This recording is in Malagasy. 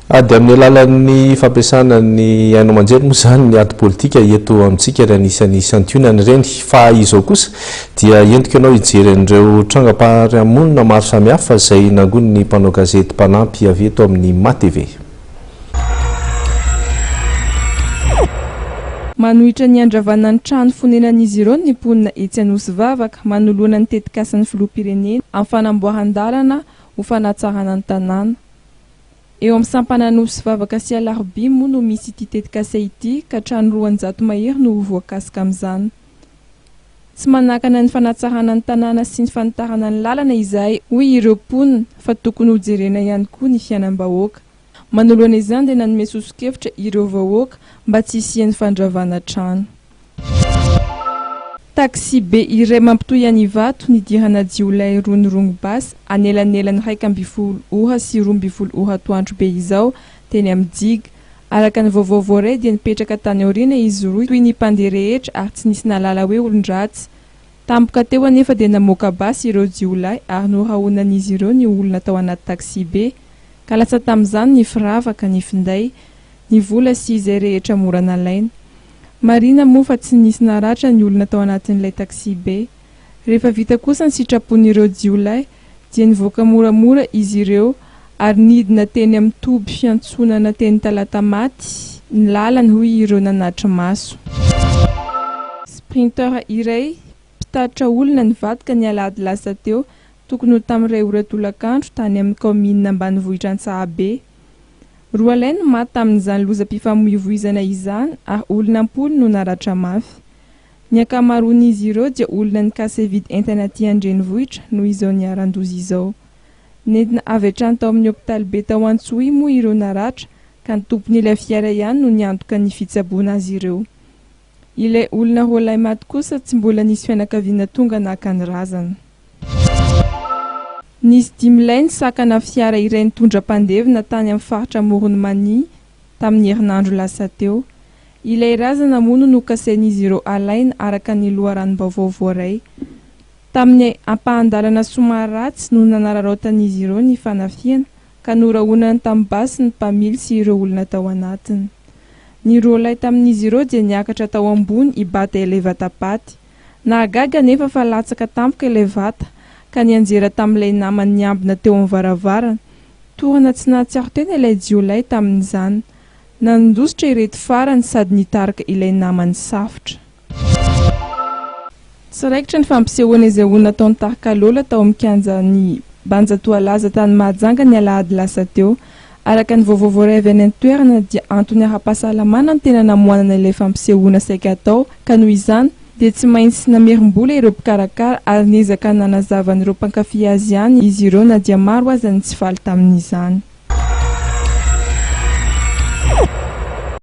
Ady amin'ny alalan'ny fampiasana ny haino manjery moa zany ny ady politika eto amintsika raha nisany santionany ireny fa izao kosa dia entiko ianao hijery an'ireo trangam-piarahamonina maro samihafa izay nangony ny mpanao gazety mpanampy avy eto amin'ny MATV. Manohitra ny andravana ny trano fonenan'izy ireo ny mponina etsy Anosivavaka manoloana ny tetikasan'ny filoham-pirenena amin'ny fanamboaran-dalana ho fanatsarana ny tanàna. Eo amin'ny sampana Anosivavaka sy Alarobia moa no misy ity tetikasa ity ka trano 200 mahery no voakasika amin'izany. Tsy manakana ny fanatsarana ny tanàna sy ny fanitarana ny lalana izay hoy ireo mponina fa tokony ho jerena ihany koa ny fiainam-bahoaka. Manoloana izany dia nanome sosokevitra ireo vahoaka mba tsy hisian'ny fandravana trano. Taxi be iray mampitohy Anivato nidirana jiolay ronirony basy anelanelan'ny 12 ora sy 12 ora atoandro be izao teny amin'ny Diga. Araka ny vaovao voaray dia nipetraka tany aoriana izy roa toy ny mpandeha rehetra ary tsy nisy nalala hoe olon-dratsy. Tampoka teo anefa dia namoaka basy ireo jiolay ary norahonan'izy ireo ny olona tao anaty taxi be. Ka lasa tamin'izany ny firavaka, ny finday, ny vola sy izay rehetra mora nalaina. Marina moa fa tsy nisy naratra ny olona tao anatin'ilay taxi be. Rehefa vita kosa ny sitrapon'ireo jiolay dia nivoaka moramora izy ireo ary nidina teny amin'ny toby fiantsonana teny Talatamaty ny lalany hoy ireo nanatry maso. Sprinter iray mpitatitra olona nivadika ny alahady lasa teo tokony ho tamin'iray ora tolakandro tany amin'ny commune ambanivohitra Antsahabe. Roa lahy no maty tamin'izany lozam-pifamoivoizana izany ary olona 10 no naratra mafy. Ny ankamaroan'izy ireo dia olona nikasa vidy entana aty andrenivohitra no izao niaran-doza izao. Nentina avy hatrany tao amin'ny hôpitaly be tao Antsohihy moa ireo naratra ka ny tompon'ilay fiara ihany no niantoka ny fitsaboana azy ireo. Ilay olona roa lahy maty kosa tsy mbola nisy fianakaviana tonga naka ny razana. Nisy 5 lahy nisakana fiara iray nitondra mpandevina tany amin'ny faritra Moronmany tamin'ny herinandro lasa teo. Ilay razana moa no nokasain'izy ireo alaina araka ny loharanom-baovao voaray. Tamin'ny ampahan-dalana somary ratsy no nanararaotan'izy ireo ny fanafiana ka norahonany tamin'ny basy ny mpamily sy ireo olona tao anatiny. Ny roa lahy tamin'izy ireo dia niakatra tao ambony hibata ilay vatapaty. Nahagaga nefa fa latsaka tampoka ilay vata ka nianjera tamin'ilay namany niambina teo amin'ny varavarana. Torana tsy nahatsiaro tena ilay jiolay tamin'izany. Nandositra ireto farany sady nitarika ilay namany safotra. Tsy raikitra ny fampisehoana izay olona tao Tarikalola tao amin'ny kianjan'ny Banjatoalaza tany Mahajanga ny alahady lasa teo. Araka ny vaovao voaray avy any an-toerana dia antony ara-pahasalamana no tena namoanana ilay fampisehoana saika atao ka noho izany dia tsy maintsy namerim-bola ireo mpikarakara ary niezaka nanazava an'ireo mpankafy azy ihany izy ireo na dia maro aza ny tsy faly tamin'izany.